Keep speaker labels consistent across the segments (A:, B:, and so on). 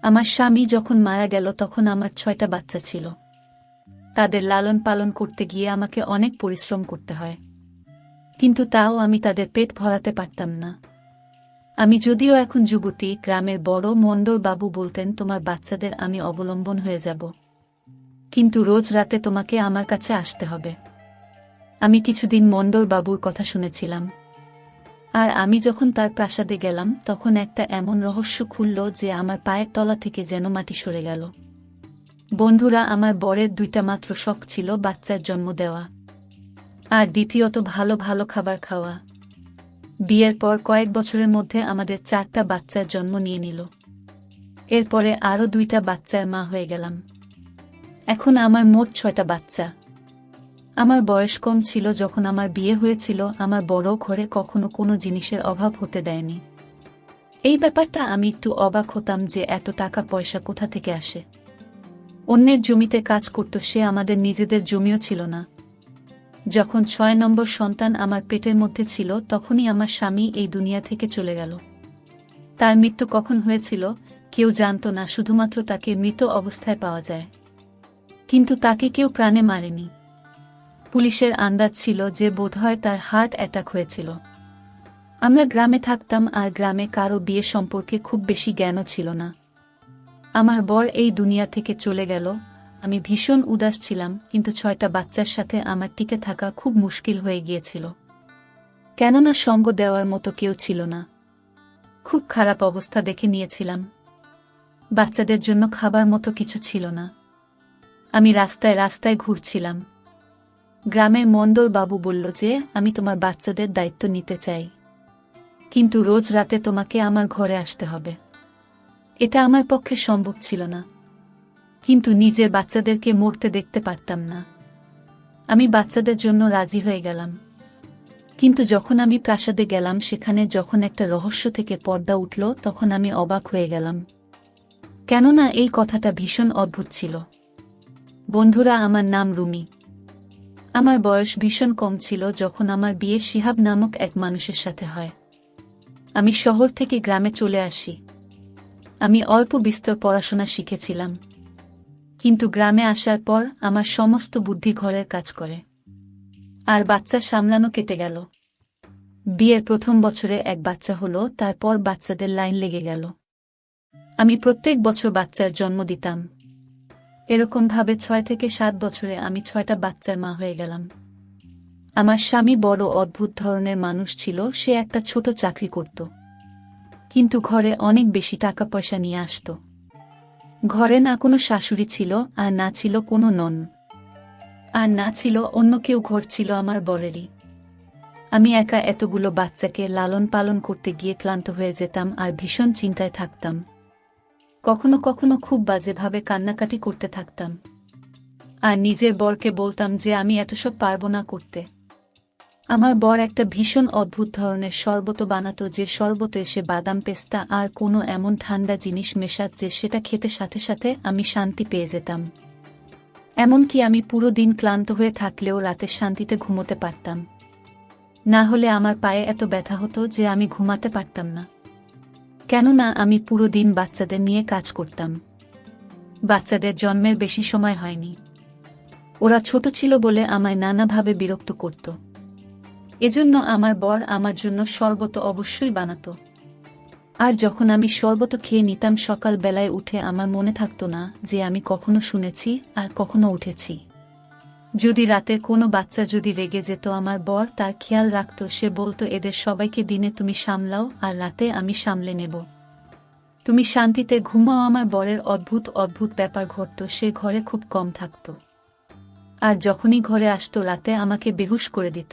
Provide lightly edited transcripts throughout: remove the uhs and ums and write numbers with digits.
A: আমার স্বামী যখন মারা গেল তখন আমার 6টা বাচ্চা ছিল। তাদের লালন পালন করতে গিয়ে আমাকে অনেক পরিশ্রম করতে হয়, কিন্তু তাও আমি তাদের পেট ভরাতে পারতাম না। আমি যদিও এখন যুবতী, গ্রামের বড় মণ্ডল বাবু বলতেন তোমার বাচ্চাদের আমি অবলম্বন হয়ে যাব, কিন্তু রোজ রাতে তোমাকে আমার কাছে আসতে হবে। আমি কিছুদিন মণ্ডল বাবুর কথা শুনেছিলাম, আর আমি যখন তার প্রাসাদে গেলাম তখন একটা এমন রহস্য খুলল যে আমার পায়ের তলা থেকে যেন মাটি সরে গেল। বন্ধুরা, আমার বরের 2টা মাত্র শখ ছিল বাচ্চার জন্ম দেওয়া, আর দ্বিতীয়ত ভালো ভালো খাবার খাওয়া। বিয়ের পর কয়েক বছরের মধ্যে আমাদের 4টা বাচ্চার জন্ম নিয়ে নিল। এরপরে আরও 2টা বাচ্চার মা হয়ে গেলাম। এখন আমার মোট 6টা বাচ্চা। আমার বয়স কম ছিল যখন আমার বিয়ে হয়েছিল। আমার বড় ঘরে কখনো কোনো জিনিসের অভাব হতে দেয়নি। এই ব্যাপারটা আমি একটু অবাক হতাম যে এত টাকা পয়সা কোথা থেকে আসে। অন্যের জমিতে কাজ করত সে, আমাদের নিজেদের জমিও ছিল না। যখন 6 নম্বর সন্তান আমার পেটের মধ্যে ছিল তখনই আমার স্বামী এই দুনিয়া থেকে চলে গেল। তার মৃত্যু কখন হয়েছিল কেউ জানত না, শুধুমাত্র তাকে মৃত অবস্থায় পাওয়া যায়, কিন্তু তাকে কেউ প্রাণে মারেনি। পুলিশের আন্দাজ ছিল যে বোধহয় তার হার্ট অ্যাটাক হয়েছিল। আমরা গ্রামে থাকতাম, আর গ্রামে কারো বিয়ে সম্পর্কে খুব বেশি জ্ঞানও ছিল না। আমার বর এই দুনিয়া থেকে চলে গেল। আমি ভীষণ উদাস ছিলাম, কিন্তু 6টা বাচ্চার সাথে আমার টিকে থাকা খুব মুশকিল হয়ে গিয়েছিল, কেননা সঙ্গ দেওয়ার মতো কেউ ছিল না। খুব খারাপ অবস্থা দেখে নিয়েছিলাম। বাচ্চাদের জন্য খাবার মতো কিছু ছিল না। আমি রাস্তায় রাস্তায় ঘুরছিলাম। গ্রামের মণ্ডল বাবু বলল যে আমি তোমার বাচ্চাদের দায়িত্ব নিতে চাই, কিন্তু রোজ রাতে তোমাকে আমার ঘরে আসতে হবে। এটা আমার পক্ষে সম্ভব ছিল না, কিন্তু নিজের বাচ্চাদেরকে মরতে দেখতে পারতাম না। আমি বাচ্চাদের জন্য রাজি হয়ে গেলাম, কিন্তু যখন আমি প্রাসাদে গেলাম সেখানে যখন একটা রহস্য থেকে পর্দা উঠল তখন আমি অবাক হয়ে গেলাম, কেননা এই কথাটা ভীষণ অদ্ভুত ছিল। বন্ধুরা, আমার নাম রুমি। আমার বয়স ভীষণ কম ছিল যখন আমার বিয়ে শিহাব নামক এক মানুষের সাথে হয়। আমি শহর থেকে গ্রামে চলে আসি। আমি অল্প বিস্তর পড়াশোনা শিখেছিলাম, কিন্তু গ্রামে আসার পর আমার সমস্ত বুদ্ধি ঘরের কাজ করে, আর বাচ্চা সামলানো কেটে গেল। বিয়ের প্রথম বছরে এক বাচ্চা হলো, তারপর বাচ্চাদের লাইন লেগে গেল। আমি প্রত্যেক বছর বাচ্চার জন্ম দিতাম। এরকমভাবে 6 থেকে 7 বছরে আমি 6টা বাচ্চার মা হয়ে গেলাম। আমার স্বামী বড় অদ্ভুত ধরনের মানুষ ছিল। সে একটা ছোট চাকরি করত, কিন্তু ঘরে অনেক বেশি টাকা পয়সা নিয়ে আসত। ঘরে না কোনো শাশুড়ি ছিল, আর না ছিল কোনো নন, আর না ছিল অন্য কেউ। ঘর ছিল আমার বরেরই। আমি একা এতগুলো বাচ্চাকে লালন পালন করতে গিয়ে ক্লান্ত হয়ে যেতাম আর ভীষণ চিন্তায় থাকতাম। কখনো কখনো খুব বাজেভাবে কান্নাকাটি করতে থাকতাম, আর নিজের বরকে বলতাম যে আমি এত সব পারব না করতে। আমার বর একটা ভীষণ অদ্ভুত ধরনের শরবত বানাতো, যে শরবতে এসে বাদাম, পেস্তা আর কোনো এমন ঠান্ডা জিনিস মেশাত যে সেটা খেতে সাথে সাথে আমি শান্তি পেয়ে যেতাম। এমনকি আমি পুরো দিন ক্লান্ত হয়ে থাকলেও রাতে শান্তিতে ঘুমোতে পারতাম। না হলে আমার পায়ে এত ব্যথা হতো যে আমি ঘুমাতে পারতাম না, কেননা আমি পুরো দিন বাচ্চাদের নিয়ে কাজ করতাম। বাচ্চাদের জন্মের বেশি সময় হয়নি। ওরা ছোট ছিল বলে আমায় নানাভাবে বিরক্ত করত। এজন্য আমার বর আমার জন্য শরবত অবশ্যই বানাতো। আর যখন আমি শরবত খেয়ে নিতাম সকাল বেলায় উঠে আমার মনে থাকতো না যে আমি কখনো শুনেছি আর কখনো উঠেছি। যদি রাতে কোনো বাচ্চা যদি রেগে যেত, আমার বর তার খেয়াল রাখত। সে বলতো এদের সবাইকে দিনে তুমি সামলাও আর রাতে আমি সামলে নেব, তুমি শান্তিতে ঘুমাও। আমার বরের অদ্ভুত অদ্ভুত ব্যাপার ঘটত। সে ঘরে খুব কম থাকত, আর যখনই ঘরে আসতো রাতে আমাকে বেহুশ করে দিত।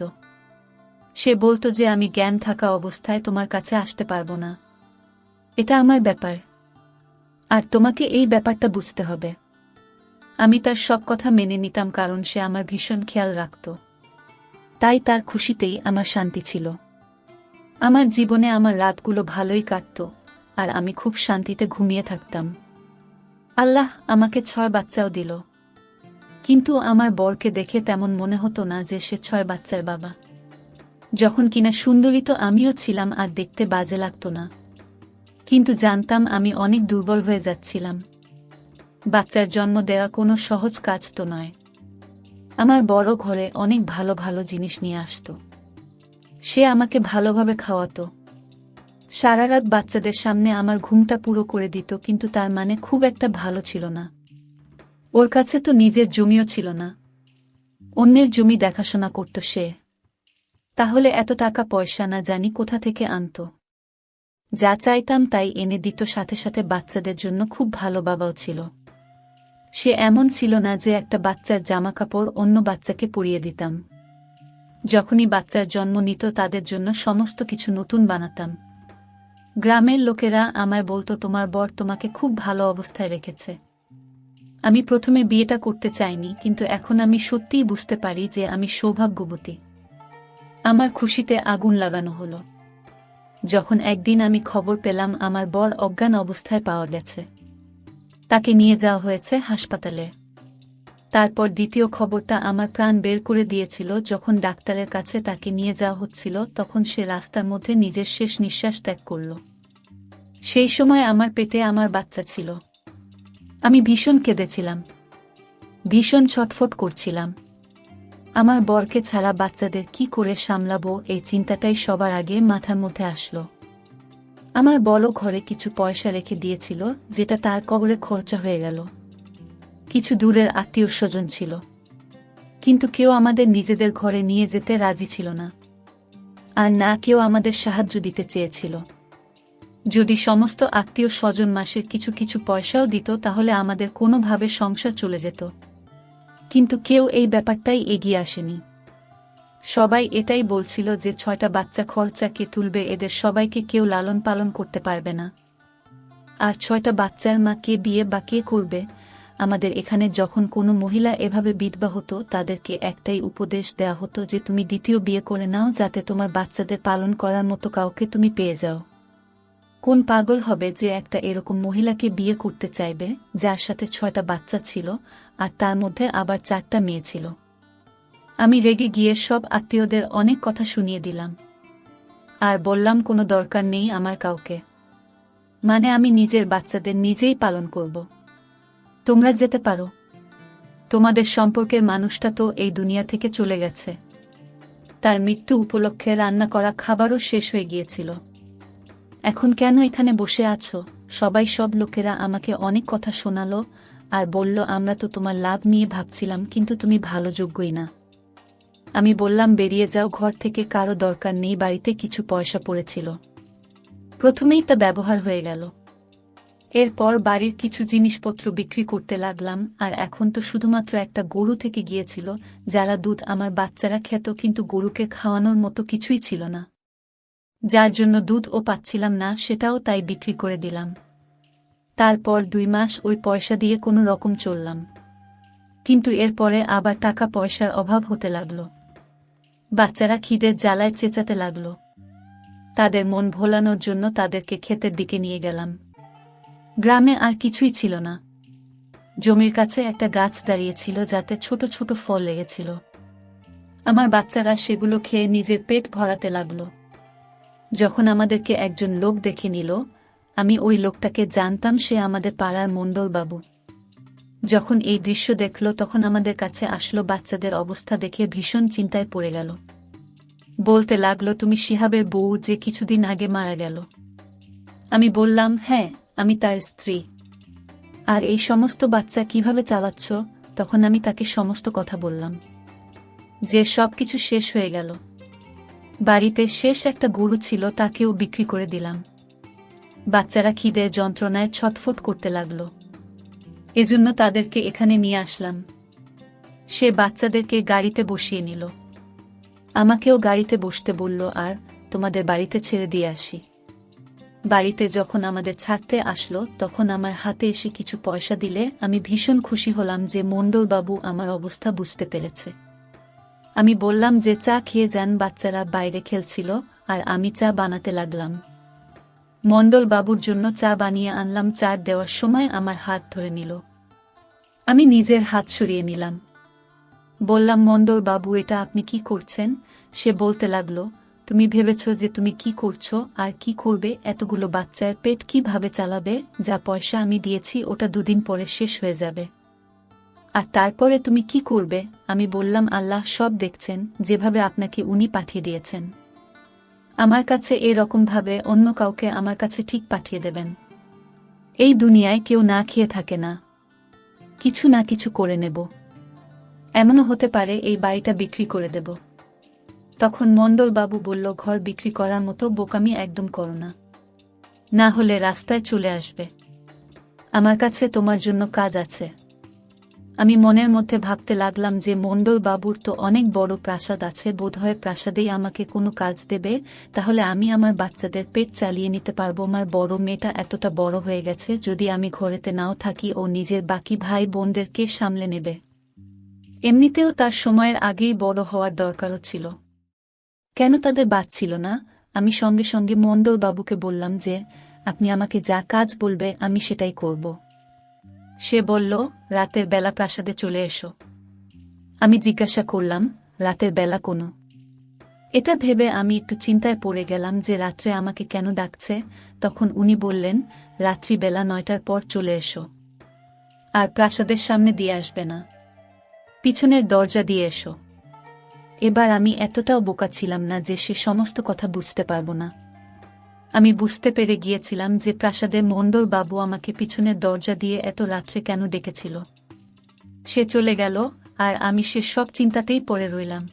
A: সে বলতো যে আমি জ্ঞান থাকা অবস্থায় তোমার কাছে আসতে পারবো না। এটা আমার ব্যাপার, আর তোমাকে এই ব্যাপারটা বুঝতে হবে। আমি তার সব কথা মেনে নিতাম, কারণ সে আমার ভীষণ খেয়াল রাখত। তাই তার খুশিতেই আমার শান্তি ছিল। আমার জীবনে আমার রাতগুলো ভালোই কাটত, আর আমি খুব শান্তিতে ঘুমিয়ে থাকতাম। আল্লাহ আমাকে 6 বাচ্চাও দিল, কিন্তু আমার বরকে দেখে তেমন মনে হতো না যে সে 6 বাচ্চার বাবা। যখন কিনা সুন্দরী তো আমিও ছিলাম, আর দেখতে বাজে লাগতো না। কিন্তু জানতাম আমি অনেক দুর্বল হয়ে যাচ্ছিলাম। বাচ্চার জন্ম দেওয়া কোনো সহজ কাজ তো নয়। আমার বড় ঘরে অনেক ভালো ভালো জিনিস নিয়ে আসতো। সে আমাকে ভালোভাবে খাওয়াতো। সারা রাত বাচ্চাদের সামনে আমার ঘুমটা পুরো করে দিত, কিন্তু তার মানে খুব একটা ভালো ছিল না। ওর কাছে তো নিজের জমিও ছিল না, অন্যের জমি দেখাশোনা করত সে। তাহলে এত টাকা পয়সা না জানি কোথা থেকে আনত। যা চাইতাম তাই এনে দিত, সাথে সাথে বাচ্চাদের জন্য খুব ভালো বাবাও ছিল। সে এমন ছিল না যে একটা বাচ্চার জামাকাপড় অন্য বাচ্চাকে পরিয়ে দিতাম। যখনই বাচ্চার জন্ম নিত তাদের জন্য সমস্ত কিছু নতুন বানাতাম। গ্রামের লোকেরা আমায় বলতো, তোমার বর তোমাকে খুব ভালো অবস্থায় রেখেছে। আমি প্রথমে বিয়েটা করতে চাইনি, কিন্তু এখন আমি সত্যিই বুঝতে পারি যে আমি সৌভাগ্যবতী। আমার খুশিতে আগুন লাগানো হলো যখন একদিন আমি খবর পেলাম আমার বর অজ্ঞান অবস্থায় পাওয়া গেছে। তাকে নিয়ে যাওয়া হয়েছে হাসপাতালে। তারপর দ্বিতীয় খবরটা আমার প্রাণ বের করে দিয়েছিল। যখন ডাক্তারের কাছে তাকে নিয়ে যাওয়া হচ্ছিল তখন সে রাস্তার মধ্যে নিজের শেষ নিঃশ্বাস ত্যাগ করল। সেই সময় আমার পেটে আমার বাচ্চা ছিল। আমি ভীষণ কেঁদেছিলাম, ভীষণ ছটফট করছিলাম। আমার বরকে ছাড়া বাচ্চাদের কি করে সামলাবো, এই চিন্তাটাই সবার আগে মাথার মধ্যে আসলো। আমার বড় ঘরে কিছু পয়সা রেখে দিয়েছিল, যেটা তার কবরে খরচা হয়ে গেল। কিছু দূরের আত্মীয় স্বজন ছিল, কিন্তু কেউ আমাদের নিজেদের ঘরে নিয়ে যেতে রাজি ছিল না, আর না কেউ আমাদের সাহায্য দিতে চেয়েছিল। যদি সমস্ত আত্মীয় স্বজন মাসের কিছু কিছু পয়সাও দিত তাহলে আমাদের কোনোভাবে সংসার চলে যেত, কিন্তু কেউ এই ব্যাপারটাই এগিয়ে আসেনি। সবাই এটাই বলছিল যে 6টা বাচ্চা খরচা কে তুলবে, এদের সবাইকে কেউ লালন পালন করতে পারবে না, আর 6টা বাচ্চার মা কে বিয়ে বা কে করবে। আমাদের এখানে যখন কোনো মহিলা এভাবে বিধবা হতো তাদেরকে একটাই উপদেশ দেয়া হতো যে তুমি দ্বিতীয় বিয়ে করে নাও, যাতে তোমার বাচ্চাদের পালন করার মতো কাউকে তুমি পেয়ে যাও। কোন পাগল হবে যে একটা এরকম মহিলাকে বিয়ে করতে চাইবে যার সাথে 6টা বাচ্চা ছিল, আর তার মধ্যে আবার 4টা মেয়ে ছিল। আমি রেগে গিয়ে সব আত্মীয়দের অনেক কথা শুনিয়ে দিলাম, আর বললাম কোনো দরকার নেই আমার কাউকে, মানে আমি নিজের বাচ্চাদের নিজেই পালন করব। তোমরা যেতে পারো, তোমাদের সম্পর্কের মানুষটা তো এই দুনিয়া থেকে চলে গেছে। তার মৃত্যু উপলক্ষে রান্না করা খাবারও শেষ হয়ে গিয়েছিল। এখন কেন এখানে বসে আছো? সব লোকেরা আমাকে অনেক কথা শোনালো আর বলল, আমরা তো তোমার লাভ নিয়ে ভাবছিলাম, কিন্তু তুমি ভালো যোগ্যই না। আমি বললাম, বেরিয়ে যাও ঘর থেকে, কারো দরকার নেই। বাড়িতে কিছু পয়সা পড়েছিল, প্রথমেই তা ব্যবহার হয়ে গেল। এরপর বাড়ির কিছু জিনিসপত্র বিক্রি করতে লাগলাম, আর এখন তো শুধুমাত্র একটা গরু থেকে গিয়েছিল যারা দুধ আমার বাচ্চারা খেত, কিন্তু গরুকে খাওয়ানোর মতো কিছুই ছিল না, যার জন্য দুধও পাচ্ছিলাম না, সেটাও তাই বিক্রি করে দিলাম। তারপর 2 মাস ওই পয়সা দিয়ে কোনো রকম চললাম, কিন্তু এরপরে আবার টাকা পয়সার অভাব হতে লাগলো। বাচ্চারা খিদের জ্বালায় চেঁচাতে লাগলো। তাদের মন ভোলানোর জন্য তাদেরকে ক্ষেতের দিকে নিয়ে গেলাম। গ্রামে আর কিছুই ছিল না। জমির কাছে একটা গাছ দাঁড়িয়েছিল যাতে ছোট ছোট ফল লেগেছিল। আমার বাচ্চারা সেগুলো খেয়ে নিজের পেট ভরাতে লাগলো। যখন আমাদেরকে একজন লোক দেখে নিল, আমি ওই লোকটাকে জানতাম, সে আমাদের পাড়ার মণ্ডল বাবু। যখন এই দৃশ্য দেখল তখন আমাদের কাছে আসলো, বাচ্চাদের অবস্থা দেখে ভীষণ চিন্তায় পড়ে গেল। বলতে লাগলো, তুমি শিহাবের বউ যে কিছুদিন আগে মারা গেল? আমি বললাম, হ্যাঁ, আমি তার স্ত্রী। আর এই সমস্ত বাচ্চা কিভাবে চালাচ্ছ? তখন আমি তাকে সমস্ত কথা বললাম, যে সবকিছু শেষ হয়ে গেল। বাড়িতে শেষ একটা গরু ছিল, তাকেও বিক্রি করে দিলাম। বাচ্চারা খিদের যন্ত্রণায় ছটফট করতে লাগলো, এজন্য তাদেরকে এখানে নিয়ে আসলাম। সে বাচ্চাদেরকে গাড়িতে বসিয়ে নিল, আমাকেও গাড়িতে বসতে বলল, আর তোমাদের বাড়িতে ছেড়ে দিয়ে আসি। বাড়িতে যখন আমাদের ছাড়তে আসলো তখন আমার হাতে এসে কিছু পয়সা দিলে আমি ভীষণ খুশি হলাম যে মণ্ডলবাবু আমার অবস্থা বুঝতে পেরেছে। আমি বললাম যে চা খেয়ে যান। বাচ্চারা বাইরে খেলছিল আর আমি চা বানাতে লাগলাম। মণ্ডলবাবুর জন্য চা বানিয়ে আনলাম। চা দেওয়ার সময় আমার হাত ধরে নিল, আমি নিজের হাত সরিয়ে নিলাম। বললাম, মণ্ডলবাবু, এটা আপনি কি করছেন? সে বলতে লাগলো, তুমি ভেবেছ যে তুমি কি করছো আর কি করবে, এতগুলো বাচ্চার পেট কিভাবে চালাবে, যা পয়সা আমি দিয়েছি ওটা 2 দিন পরে শেষ হয়ে যাবে। আর তারপরে তুমি কি করবে? আমি বললাম, আল্লাহ সব দেখছেন, যেভাবে আপনাকে উনি পাঠিয়ে দিয়েছেন আমার কাছে, এরকমভাবে অন্য কাউকে আমার কাছে ঠিক পাঠিয়ে দেবেন। এই দুনিয়ায় কেউ না খেয়ে থাকে না, কিছু না কিছু করে নেব। এমনও হতে পারে এই বাড়িটা বিক্রি করে দেব। তখন মণ্ডলবাবু বলল, ঘর বিক্রি করার মতো বোকামি একদম করো না, না হলে রাস্তায় চলে আসবে। আমার কাছে তোমার জন্য কাজ আছে। আমি মনের মধ্যে ভাবতে লাগলাম যে মণ্ডলবাবুর তো অনেক বড় প্রাসাদ আছে, বোধহয় প্রাসাদেই আমাকে কোনো কাজ দেবে, তাহলে আমি আমার বাচ্চাদের পেট চালিয়ে নিতে পারবো। আমার বড় মেয়েটা এতটা বড় হয়ে গেছে, যদি আমি ঘরেতে নাও থাকি ও নিজের বাকি ভাই বোনদেরকে সামলে নেবে। এমনিতেও তার সময়ের আগেই বড় হওয়ার দরকারও ছিল, কেন তাদের বাঁচছিল না? আমি সঙ্গে সঙ্গে মণ্ডলবাবুকে বললাম যে আপনি আমাকে যা কাজ বলবে আমি সেটাই করব। সে বলল, রাতের বেলা প্রাসাদে চলে এসো। আমি জিজ্ঞাসা করলাম, রাতের বেলা কোনো? এটা ভেবে আমি একটু চিন্তায় পড়ে গেলাম যে রাত্রে আমাকে কেন ডাকছে। তখন উনি বললেন, রাত্রিবেলা 9টার পর চলে এসো, আর প্রাসাদের সামনে দিয়ে আসবে না, পিছনের দরজা দিয়ে এসো। এবার আমি এতটাও বোকা ছিলাম না যে সে সমস্ত কথা বুঝতে পারব না। আমি বুঝতে পেরে গিয়েছিলাম যে প্রাসাদের মণ্ডলবাবু আমাকে পিছনের দরজা দিয়ে এত রাত্রে কেন ডেকেছিল। সে চলে গেল, আর আমি সে সব চিন্তাতেই পড়ে রইলাম।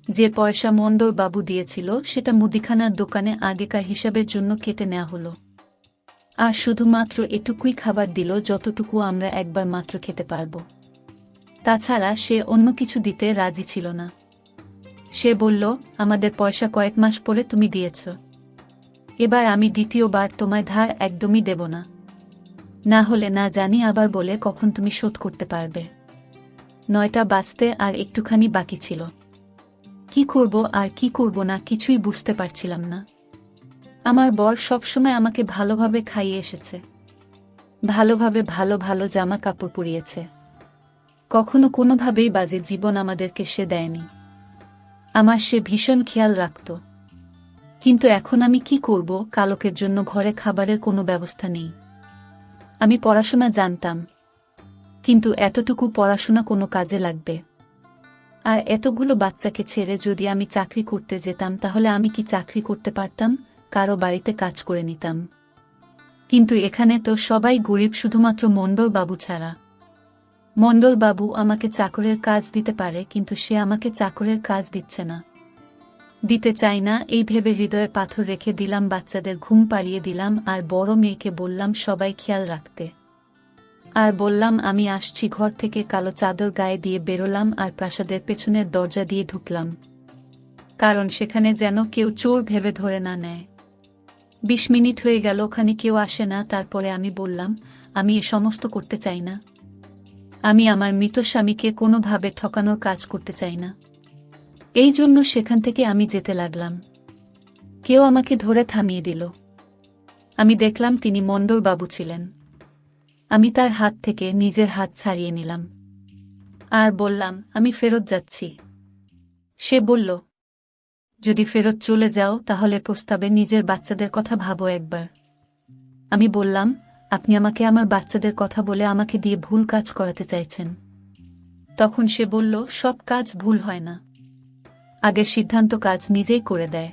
A: যে পয়সা মণ্ডলবাবু দিয়েছিল সেটা মুদিখানার দোকানে আগেকার হিসাবের জন্য কেটে নেওয়া হলো, আর শুধুমাত্র এটুকুই খাবার দিল যতটুকু আমরা একবার মাত্র খেতে পারব। তাছাড়া সে অন্য কিছু দিতে রাজি ছিল না। সে বলল, আমাদের পয়সা কয়েক মাস পরে তুমি দিয়েছ, এবার আমি দ্বিতীয়বার তোমায় ধার একদমই দেব না, না হলে না জানি আবার বলে কখন তুমি শোধ করতে পারবে। 9টা বাজতে আর একটুখানি বাকি ছিল। কি করব আর কি করব না কিছুই বুঝতে পারছিলাম না। আমার বর সবসময় আমাকে ভালোভাবে খাইয়ে এসেছে, ভালোভাবে ভালো ভালো জামা কাপড় পরিয়েছে, কখনো কোনোভাবেই বাজে জীবন আমাদেরকে সে দেয়নি। আমার সে ভীষণ খেয়াল রাখত। কিন্তু এখন আমি কি করব? কালকের জন্য ঘরে খাবারের কোনো ব্যবস্থা নেই। আমি পড়াশোনা জানতাম, কিন্তু এতটুকু পড়াশোনা কোনো কাজে লাগবে? আর এতগুলো বাচ্চাকে ছেড়ে যদি আমি চাকরি করতে যেতাম, তাহলে আমি কি চাকরি করতে পারতাম? কারো বাড়িতে কাজ করে নিতাম। কিন্তু এখানে তো সবাই গরিব, শুধুমাত্র মণ্ডলবাবু ছাড়া। মণ্ডলবাবু আমাকে চাকরের কাজ দিতে পারে, কিন্তু সে আমাকে চাকরের কাজ দিচ্ছে না, দিতে চাই না। এই ভেবে হৃদয়ে পাথর রেখে দিলাম, বাচ্চাদের ঘুম পাড়িয়ে দিলাম, আর বড় মেয়েকে বললাম সবাই খেয়াল রাখতে, আর বললাম আমি আসছি। ঘর থেকে কালো চাদর গায়ে দিয়ে বেরোলাম আর প্রাসাদের পেছনের দরজা দিয়ে ঢুকলাম, কারণ সেখানে যেন কেউ চোর ভেবে ধরে না নেয়। 20 মিনিট হয়ে গেল, ওখানে কেউ আসে না। তারপরে আমি বললাম, আমি এ সমস্ত করতে চাই না। আমি আমার মৃত স্বামীকে কোনোভাবে ঠকানোর কাজ করতে চাই না। এই জন্য সেখান থেকে আমি যেতে লাগলাম। কেউ আমাকে ধরে থামিয়ে দিল। আমি দেখলাম তিনি মণ্ডলবাবু ছিলেন। আমি তার হাত থেকে নিজের হাত ছাড়িয়ে নিলাম আর বললাম, আমি ফেরত যাচ্ছি। সে বলল, যদি ফেরত চলে যাও তাহলে প্রস্তাবে নিজের বাচ্চাদের কথা ভাবো একবার। আমি বললাম, আপনি আমাকে আমার বাচ্চাদের কথা বলে আমাকে দিয়ে ভুল কাজ করাতে চাইছেন। তখন সে বলল, সব কাজ ভুল হয় না, আগের সিদ্ধান্ত কাজ নিজেই করে দেয়।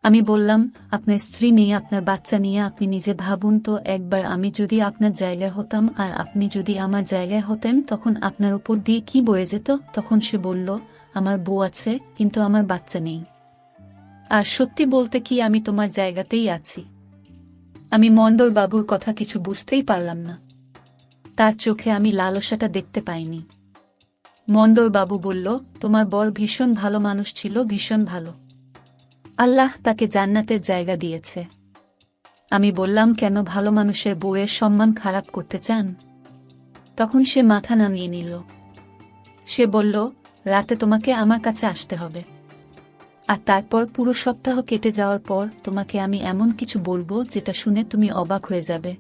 A: আমি বললাম, আপনার স্ত্রী নিয়ে, আপনার বাচ্চা নিয়ে আপনি নিজে ভাবুন তো একবার, আমি যদি আপনার জায়গায় হতাম আর আপনি যদি আমার জায়গায় হতেন, তখন আপনার উপর দিয়ে কি বয়ে যেত? তখন সে বলল, আমার বউ আছে, কিন্তু আমার বাচ্চা নেই। আর সত্যি বলতে কি, আমি তোমার জায়গাতেই আছি। আমি মণ্ডলবাবুর কথা কিছু বুঝতেই পারলাম না। তার চোখে আমি লালসাটা দেখতে পাইনি। মণ্ডলবাবু বলল, তোমার বর ভীষণ ভালো মানুষ ছিল, ভীষণ ভালো। আল্লাহ তাকে জান্নাতের জায়গা দিয়েছে। আমি বললাম, কেন ভালো মানুষের বউয়ের সম্মান খারাপ করতে চান? তখন সে মাথা নামিয়ে নিল। সে বলল, রাতে তোমাকে আমার কাছে আসতে হবে, আর তারপর পুরো সপ্তাহ কেটে যাওয়ার পর তোমাকে আমি এমন কিছু বলবো যেটা শুনে তুমি অবাক হয়ে যাবে।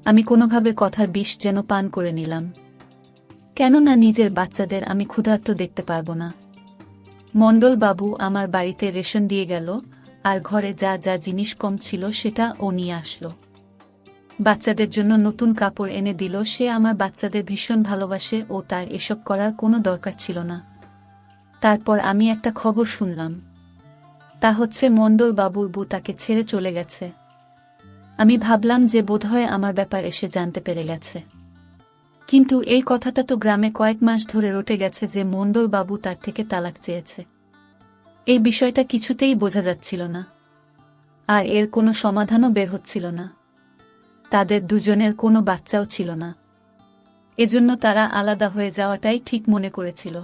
A: আমি কোনোভাবে কথার বিষ যেন পান করে নিলাম, কেননা নিজের বাচ্চাদের আমি ক্ষুধার্ত দেখতে পারবো না। মণ্ডলবাবু আমার বাড়িতে রেশন দিয়ে গেল, আর ঘরে যা যা জিনিস কম ছিল সেটা ও নিয়ে আসলো। বাচ্চাদের জন্য নতুন কাপড় এনে দিল। সে আমার বাচ্চাদের ভীষণ ভালোবাসে ও তার এসব করার কোনো দরকার ছিল না। তারপর আমি একটা খবর শুনলাম, তা হচ্ছে মণ্ডলবাবুর বউ তাকে ছেড়ে চলে গেছে। আমি ভাবলাম যে বোধহয় আমার ব্যাপার এসে জানতে পেরে গেছে, কিন্তু এই কথাটা তো গ্রামে কয়েক মাস ধরে রটে গেছে যে মণ্ডলবাবু তার থেকে তালাক চেয়েছে। এই বিষয়টা কিছুতেই বোঝা যাচ্ছিল না, আর এর কোনো সমাধানও বের হচ্ছিল না। তাদের দুজনের কোনো বাচ্চাও ছিল না, এজন্য তারা আলাদা হয়ে যাওয়াটাই ঠিক মনে করেছিল।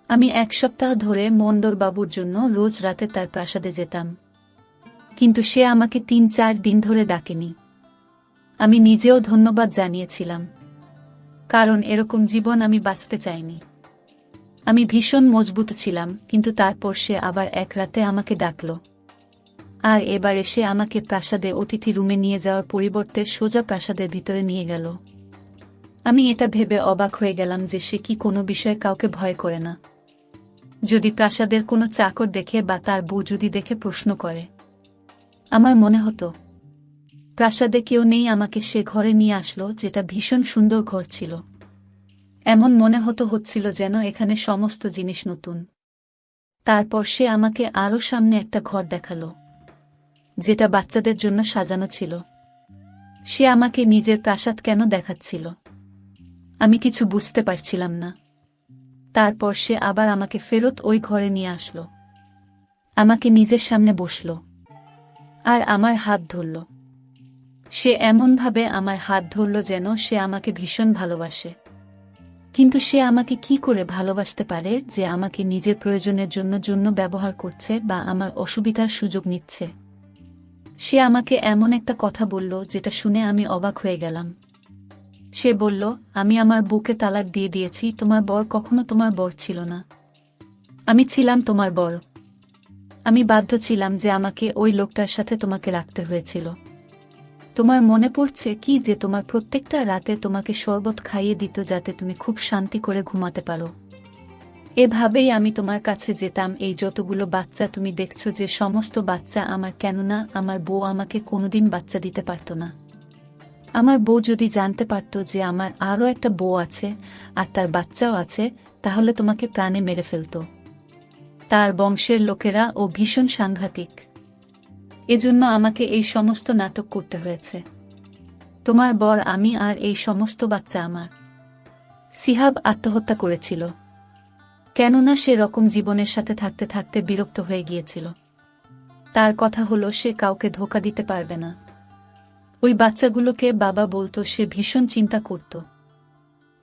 A: আমি 1 সপ্তাহ ধরে মণ্ডলবাবুর জন্য রোজ রাতে তার প্রাসাদে যেতাম, কিন্তু সে আমাকে 3-4 দিন ধরে ডাকেনি। আমি নিজেও ধন্যবাদ জানিয়েছিলাম, কারণ এরকম জীবন আমি বাঁচতে চাইনি। আমি ভীষণ মজবুত ছিলাম, কিন্তু তারপর সে আবার এক রাতে আমাকে ডাকল, আর এবার এসে আমাকে প্রাসাদে অতিথি রুমে নিয়ে যাওয়ার পরিবর্তে সোজা প্রাসাদের ভিতরে নিয়ে গেল। আমি এটা ভেবে অবাক হয়ে গেলাম যে সে কি কোনো বিষয়ে কাউকে ভয় করে না। যদি প্রাসাদের কোনো চাকর দেখে বা তার বউ যদি দেখে প্রশ্ন করে। আমার মনে হতো প্রাসাদে কেউ নেই, আমাকে সে ঘরে নিয়ে আসলো, যেটা ভীষণ সুন্দর ঘর ছিল। এমন মনে হচ্ছিল যেন এখানে সমস্ত জিনিস নতুন। তারপর সে আমাকে আরও সামনে একটা ঘর দেখালো, যেটা বাচ্চাদের জন্য সাজানো ছিল। সে আমাকে নিজের প্রাসাদ কেন দেখাচ্ছিল আমি কিছু বুঝতে পারছিলাম না। তারপর সে আবার আমাকে ফেরত ওই ঘরে নিয়ে আসলো, আমাকে নিজের সামনে বসল, আর আমার হাত ধরল। সে এমনভাবে আমার হাত ধরল যেন সে আমাকে ভীষণ ভালোবাসে। কিন্তু সে আমাকে কি করে ভালোবাসতে পারে যে আমাকে নিজের প্রয়োজনের জন্য ব্যবহার করছে বা আমার অসুবিধার সুযোগ নিচ্ছে? সে আমাকে এমন একটা কথা বলল যেটা শুনে আমি অবাক হয়ে গেলাম। সে বলল, আমি আমার বউকে তালাক দিয়ে দিয়েছি, তোমার বর কখনো তোমার বর ছিল না, আমি ছিলাম তোমার বর। আমি বাধ্য ছিলাম যে আমাকে ওই লোকটার সাথে তোমাকে রাখতে হয়েছিল। তোমার মনে পড়ছে কি যে তোমার প্রত্যেকটা রাতে তোমাকে শরবত খাইয়ে দিত যাতে তুমি খুব শান্তি করে ঘুমাতে পারো। এভাবেই আমি তোমার কাছে যেতাম। এই যতগুলো বাচ্চা তুমি দেখছো যে সমস্ত বাচ্চা আমার, কেননা আমার বউ আমাকে কোনোদিন বাচ্চা দিতে পারত না। আমার বউ যদি জানতে পারত যে আমার আরও একটা বউ আছে আর তার বাচ্চাও আছে, তাহলে তোমাকে প্রাণে মেরে ফেলত। তার বংশের লোকেরা ও ভীষণ সাংঘাতিক, এজন্য আমাকে এই সমস্ত নাটক করতে হয়েছে। তোমার বর আমি, আর এই সমস্ত বাচ্চা আমার। সিহাব আত্মহত্যা করেছিল, কেননা সে রকম জীবনের সাথে থাকতে থাকতে বিরক্ত হয়ে গিয়েছিল। তার কথা হলো সে কাউকে ধোঁকা দিতে পারবে না। ওই বাচ্চাগুলোকে বাবা বলতো, সে ভীষণ চিন্তা করত,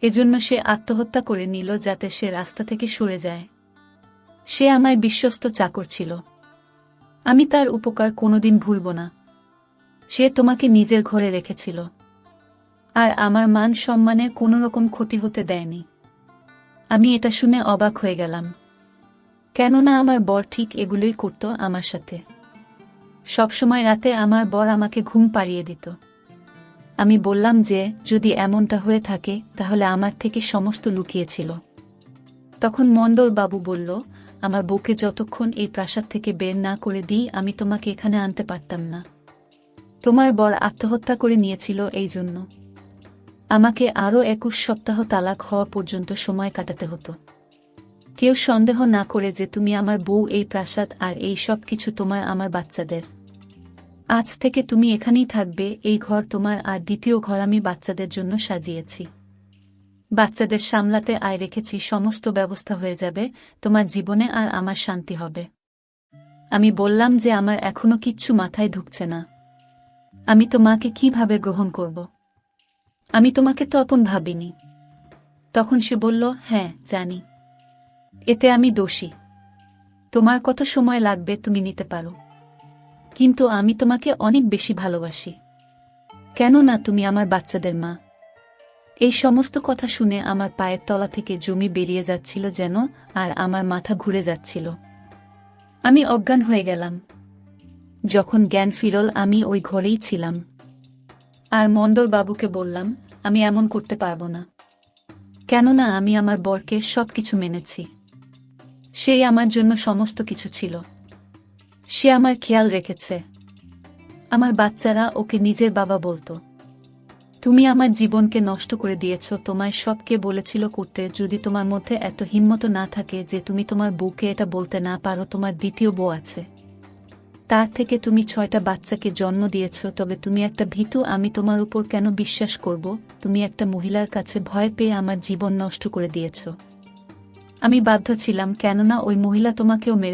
A: এজন্য সে আত্মহত্যা করে নিল যাতে সে রাস্তা থেকে সরে যায়। সে আমায় বিশ্বস্ত চাকর ছিল, আমি তার উপকার কোনোদিন ভুলব না। সে তোমাকে নিজের ঘরে রেখেছিল, আর আমার মান সম্মানের কোনো রকম ক্ষতি হতে দেয়নি। আমি এটা শুনে অবাক হয়ে গেলাম, কেননা আমার বর ঠিক এগুলোই করত আমার সাথে। সবসময় রাতে আমার বর আমাকে ঘুম পাড়িয়ে দিত। আমি বললাম যে যদি এমনটা হয়ে থাকে তাহলে আমার থেকে সমস্ত লুকিয়েছিল। তখন মণ্ডলবাবু বলল, আমার বউকে যতক্ষণ এই প্রাসাদ থেকে বের না করে দিই আমি তোমাকে এখানে আনতে পারতাম না। তোমার বর আত্মহত্যা করে নিয়েছিল, এই জন্য আমাকে আরও 21 সপ্তাহ তালাক হওয়া পর্যন্ত সময় কাটাতে হতো। কেউ সন্দেহ না করে যে তুমি আমার বউ, এই প্রাসাদ আর এই সব কিছু তোমার, আমার বাচ্চাদের। আজ থেকে তুমি এখানেই থাকবে, এই ঘর তোমার, আর দ্বিতীয় ঘর আমি বাচ্চাদের জন্য সাজিয়েছি। বাচ্চাদের সামলাতে আয় রেখেছি, সমস্ত ব্যবস্থা হয়ে যাবে, তোমার জীবনে আর আমার শান্তি হবে। আমি বললাম যে আমার এখনো কিচ্ছু মাথায় ঢুকছে না, আমি তোমাকে কিভাবে গ্রহণ করব? আমি তোমাকে তো আপন ভাবিনি। তখন সে বলল, হ্যাঁ জানি, এতে আমি দোষী। তোমার কত সময় লাগবে তুমি নিতে পারো, কিন্তু আমি তোমাকে অনেক বেশি ভালোবাসি, কেননা তুমি আমার বাচ্চাদের মা। এই সমস্ত কথা শুনে আমার পায়ের তলা থেকে জমি বেরিয়ে যাচ্ছিল যেন, আর আমার মাথা ঘুরে যাচ্ছিল। আমি অজ্ঞান হয়ে গেলাম। যখন জ্ঞান ফিরল আমি ওই ঘরেই ছিলাম, আর মণ্ডলবাবুকে বললাম, আমি এমন করতে পারবো না, কেননা আমি আমার বরকে সবকিছু মেনেছি। সেই আমার জন্য সমস্ত কিছু ছিল। সে আমার খেয়াল রেখেছে। আমার বাচ্চারা ওকে নিজের বাবা বলতো। তুমি আমার জীবনকে নষ্ট করে দিয়েছ। তোমায় সব কে বলেছিল করতে? যদি তোমার মধ্যে এত হিম্মত না থাকে যে তুমি তোমার বউকে এটা বলতে না পারো তোমার দ্বিতীয় বউ আছে, তার থেকে তুমি 6টা বাচ্চাকে জন্ম দিয়েছ, তবে তুমি একটা ভীতু। আমি তোমার উপর কেন বিশ্বাস করব? তুমি একটা মহিলার কাছে ভয় পেয়ে আমার জীবন নষ্ট করে দিয়েছ। আমি বাধ্য ছিলাম, কেননা ওই মহিলা তোমাকেও মেরে